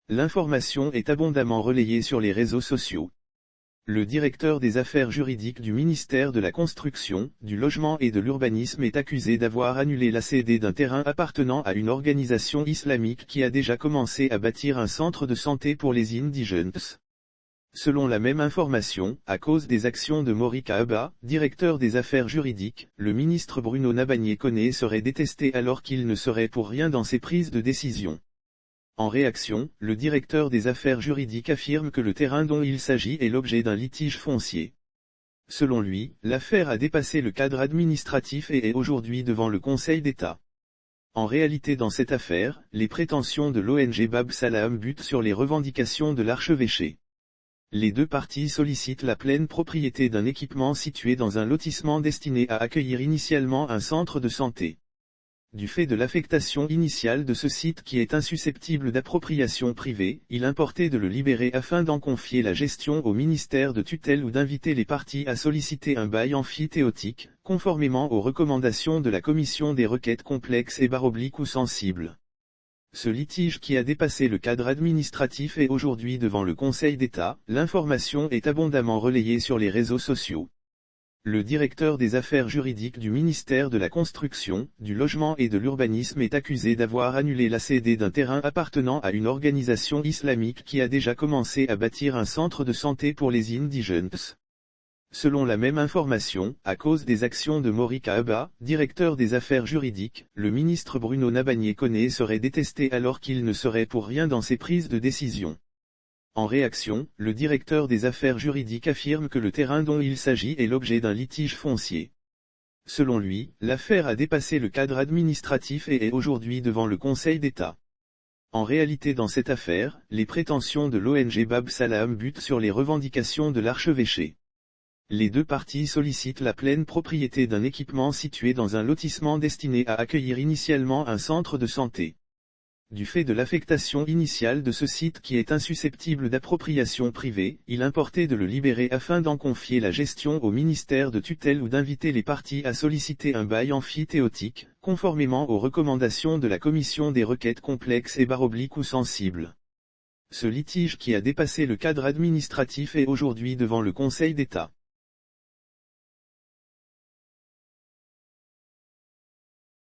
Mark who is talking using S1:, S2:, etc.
S1: L'information est abondamment relayée sur les réseaux sociaux. Le directeur des affaires juridiques du ministère de la Construction, du Logement et de l'Urbanisme est accusé d'avoir annulé la cédée d'un terrain appartenant à une organisation islamique qui a déjà commencé à bâtir un centre de santé pour les indigènes. Selon la même information, à cause des actions de Maury Kaaba, directeur des affaires juridiques, le ministre Bruno Nabagné-Koné serait détesté alors qu'il ne serait pour rien dans ses prises de décision. En réaction, le directeur des affaires juridiques affirme que le terrain dont il s'agit est l'objet d'un litige foncier. Selon lui, l'affaire a dépassé le cadre administratif et est aujourd'hui devant le Conseil d'État. En réalité dans cette affaire, les prétentions de l'ONG Bab Salam butent sur les revendications de l'archevêché. Les deux parties sollicitent la pleine propriété d'un équipement situé dans un lotissement destiné à accueillir initialement un centre de santé. Du fait de l'affectation initiale de ce site qui est insusceptible d'appropriation privée, il importait de le libérer afin d'en confier la gestion au ministère de tutelle ou d'inviter les parties à solliciter un bail amphithéotique, conformément aux recommandations de la commission des requêtes complexes et / ou sensibles. Ce litige qui a dépassé le cadre administratif est aujourd'hui devant le Conseil d'État, l'information est abondamment relayée sur les réseaux sociaux. Le directeur des affaires juridiques du ministère de la Construction, du Logement et de l'Urbanisme est accusé d'avoir annulé la cédée d'un terrain appartenant à une organisation islamique qui a déjà commencé à bâtir un centre de santé pour les indigènes. Selon la même information, à cause des actions de Maury Kaaba, directeur des affaires juridiques, le ministre Bruno Nabagné-Koné serait détesté alors qu'il ne serait pour rien dans ses prises de décision. En réaction, le directeur des affaires juridiques affirme que le terrain dont il s'agit est l'objet d'un litige foncier. Selon lui, l'affaire a dépassé le cadre administratif et est aujourd'hui devant le Conseil d'État. En réalité dans cette affaire, les prétentions de l'ONG Bab Salam butent sur les revendications de l'archevêché. Les deux parties sollicitent la pleine propriété d'un équipement situé dans un lotissement destiné à accueillir initialement un centre de santé. Du fait de l'affectation initiale de ce site qui est insusceptible d'appropriation privée, il importait de le libérer afin d'en confier la gestion au ministère de tutelle ou d'inviter les parties à solliciter un bail amphithéotique, conformément aux recommandations de la commission des requêtes complexes et / ou sensibles. Ce litige qui a dépassé le cadre administratif est aujourd'hui devant le Conseil d'État.